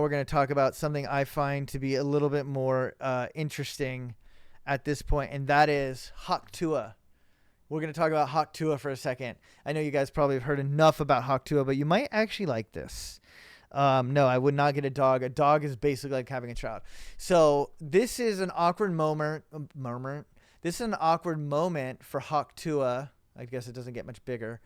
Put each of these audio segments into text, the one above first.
We're going to talk about something I find to be a little bit more interesting at this point, and that is Tuah. We're going to talk about Tuah for a second. I know you guys probably have heard enough about Tuah, but you might actually like this. No, I would not get a dog. A dog is basically like having a child. So this is an awkward moment. This is an awkward moment for Tuah. I guess it doesn't get much bigger,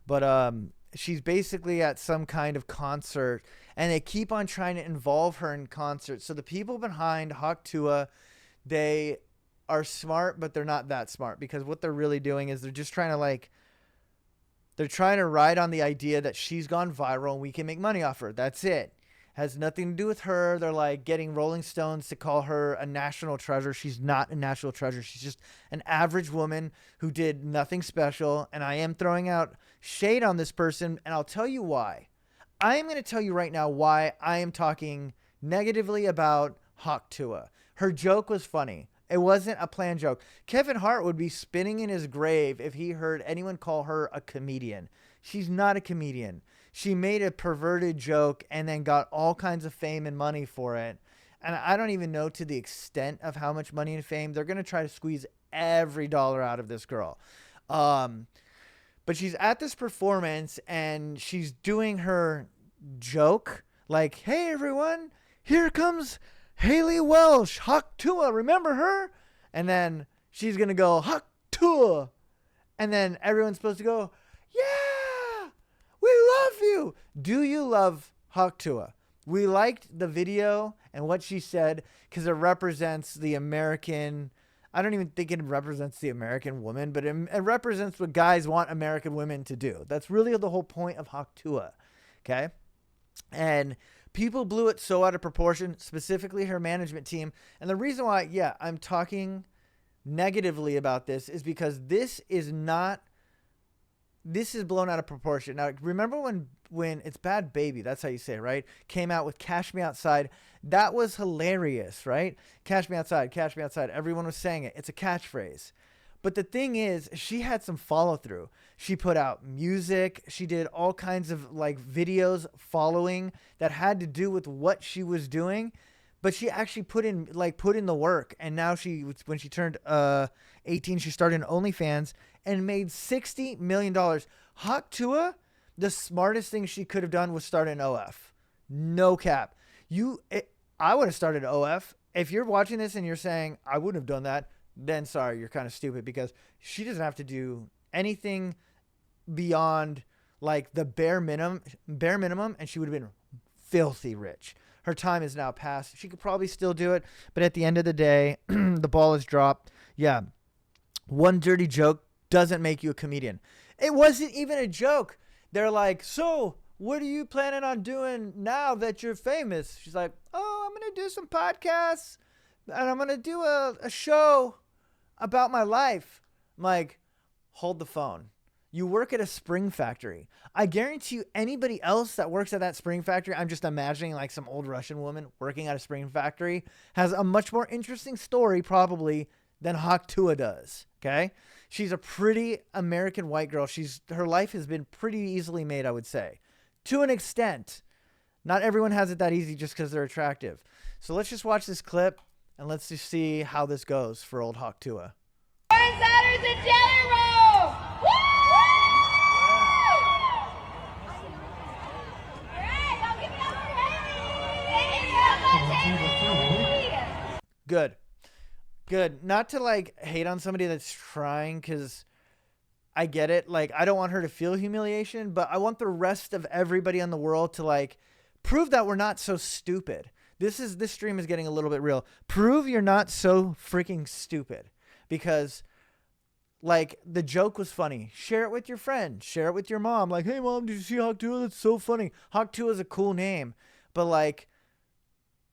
but she's basically at some kind of concert, and they keep on trying to involve her in concerts. So the people behind Tuah, they are smart, but they're not that smart, because what they're really doing is they're just trying to they're trying to ride on the idea that she's gone viral and we can make money off her. That's it. Has nothing to do with her. They're like getting Rolling Stones to call her a national treasure. She's not a national treasure. She's just an average woman who did nothing special. And I am throwing out shade on this person, and I'll tell you why. I am going to tell you right now why I am talking negatively about Tuah. Her joke was funny. It wasn't a planned joke. Kevin Hart would be spinning in his grave if he heard anyone call her a comedian. She's not a comedian. She made a perverted joke and then got all kinds of fame and money for it. And I don't even know to the extent of how much money and fame. They're going to try to squeeze every dollar out of this girl. But she's at this performance and she's doing her joke like, hey, everyone, here comes Haley Welsh, Tuah, remember her? And then she's going to go, Tuah. And then everyone's supposed to go, yeah, we love you. Do you love Tuah? We liked the video and what she said because it represents the American. I don't even think it represents the American woman, but it represents what guys want American women to do. That's really the whole point of Tuah. Okay. And people blew it so out of proportion, specifically her management team. And the reason why, I'm talking negatively about this is because this is blown out of proportion. Now, remember when It's Bad Baby, that's how you say it, right? Came out with Cash Me Outside. That was hilarious, right? Cash me outside, cash me outside. Everyone was saying it. It's a catchphrase. But the thing is, she had some follow through. She put out music. She did all kinds of videos following that had to do with what she was doing. But she actually put in the work. And now when she turned 18, she started in OnlyFans and made $60 million. Tuah, the smartest thing she could have done was start an OF. No cap. I would have started OF. If you're watching this and you're saying, I wouldn't have done that, then sorry, you're kind of stupid, because she doesn't have to do anything beyond the bare minimum, and she would have been filthy rich. Her time is now past. She could probably still do it, but at the end of the day, the ball is dropped. Yeah. One dirty joke doesn't make you a comedian. It wasn't even a joke. They're like, so what are you planning on doing now that you're famous? She's like, oh, I'm going to do some podcasts and I'm going to do a show about my life. I'm like, hold the phone. You work at a spring factory. I guarantee you anybody else that works at that spring factory, I'm just imagining some old Russian woman working at a spring factory, has a much more interesting story probably than Tuah does. Okay. She's a pretty American white girl. Her life has been pretty easily made, I would say, to an extent. Not everyone has it that easy just because they're attractive. So let's just watch this clip and let's just see how this goes for old Tuah. Insiders and Jelly Roll! Woo! All right, y'all give it up for Haley! Good. Not to hate on somebody that's trying, because I get it. I don't want her to feel humiliation, but I want the rest of everybody in the world to prove that we're not so stupid. This stream is getting a little bit real. Prove you're not so freaking stupid, because the joke was funny. Share it with your friend. Share it with your mom. Hey mom, did you see Tuah? That's so funny. Tuah is a cool name, but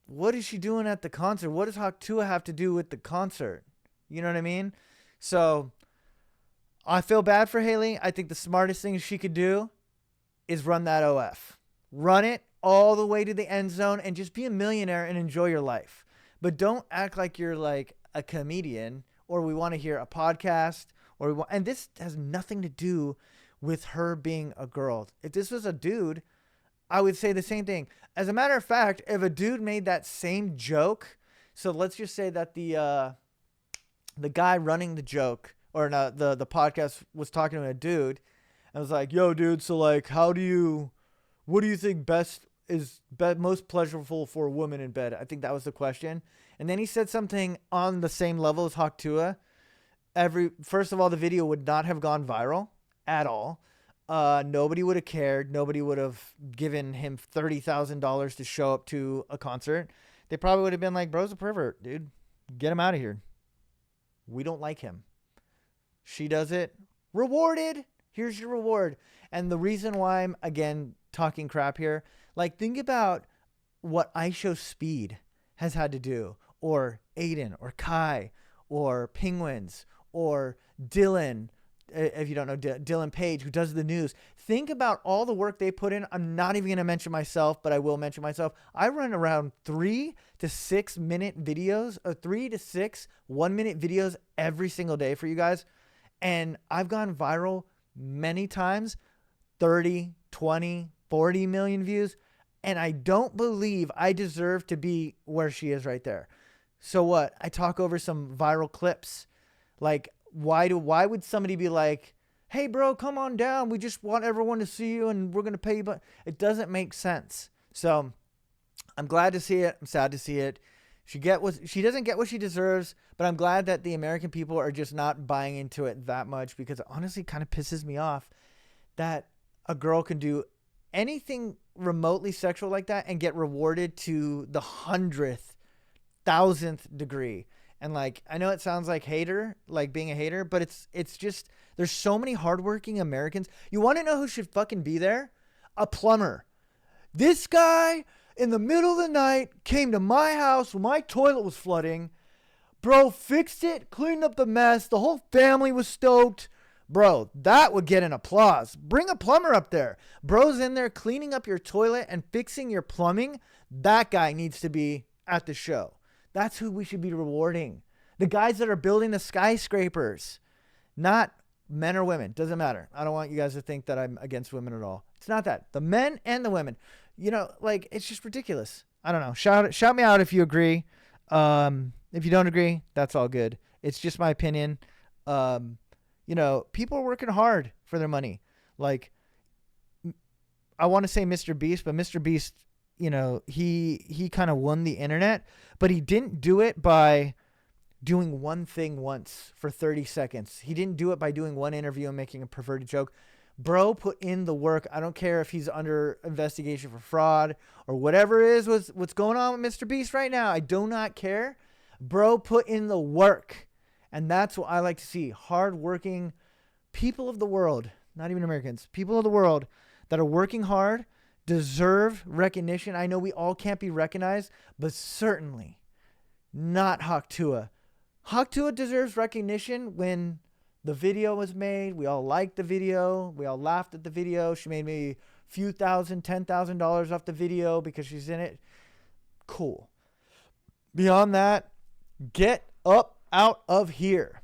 what is she doing at the concert? What does Tuah have to do with the concert? You know what I mean? So I feel bad for Haley. I think the smartest thing she could do is run that OF. Run it all the way to the end zone and just be a millionaire and enjoy your life. But don't act like you're a comedian, or we want to hear a podcast, and this has nothing to do with her being a girl. If this was a dude, I would say the same thing. As a matter of fact, if a dude made that same joke, so let's just say that the guy running the joke or no, the podcast was talking to a dude and was like, "Yo, dude, so like, what do you think most pleasurable for a woman in bed?" I think that was the question. And then he said something on the same level as Hawk Tuah. First of all, the video would not have gone viral at all. Nobody would have cared. Nobody would have given him $30,000 to show up to a concert. They probably would have been like, "Bro's a pervert, dude. Get him out of here. We don't like him." She does it. Rewarded. Here's your reward. And the reason why I'm, again, talking crap here, like, think about what IShowSpeed has had to do, or Aiden, or Kai, or Penguins, or Dylan, if you don't know Dylan Page, who does the news. Think about all the work they put in. I'm not even going to mention myself, but I will mention myself. I run around 3 to 6 minute videos, or 3 to 6 1-minute videos every single day for you guys. And I've gone viral many times, 30, 20, 40 million views. And I don't believe I deserve to be where she is right there. So what? I talk over some viral clips. Like, why would somebody be like, "Hey, bro, come on down. We just want everyone to see you and we're going to pay you." But it doesn't make sense. So I'm glad to see it. I'm sad to see it. She doesn't get what she deserves, but I'm glad that the American people are just not buying into it that much, because it honestly kind of pisses me off that a girl can do anything remotely sexual like that and get rewarded to the 100th, 1000th degree. And like, I know it sounds like hater, like being a hater, but it's just, there's so many hardworking Americans. You want to know who should fucking be there? A plumber. This guy in the middle of the night came to my house when my toilet was flooding. Bro fixed it, cleaned up the mess. The whole family was stoked. Bro, that would get an applause. Bring a plumber up there. Bro's in there cleaning up your toilet and fixing your plumbing. That guy needs to be at the show. That's who we should be rewarding. The guys that are building the skyscrapers. Not men or women. Doesn't matter. I don't want you guys to think that I'm against women at all. It's not that. The men and the women. You know, like, it's just ridiculous. I don't know. Shout me out if you agree. If you don't agree, that's all good. It's just my opinion. You know, people are working hard for their money. Like, I want to say Mr. Beast, but Mr. Beast, you know, he kind of won the internet, but he didn't do it by doing one thing once for 30 seconds. He didn't do it by doing one interview and making a perverted joke. Bro put in the work. I don't care if he's under investigation for fraud or whatever it is what's going on with Mr. Beast right now. I do not care. Bro put in the work. And that's what I like to see. Hardworking people of the world, not even Americans, people of the world that are working hard, deserve recognition. I know we all can't be recognized, but certainly not Hawk Tuah. Hawk Tuah deserves recognition when the video was made. We all liked the video. We all laughed at the video. She made maybe a few thousand, $10,000 off the video because she's in it. Cool. Beyond that, get up out of here.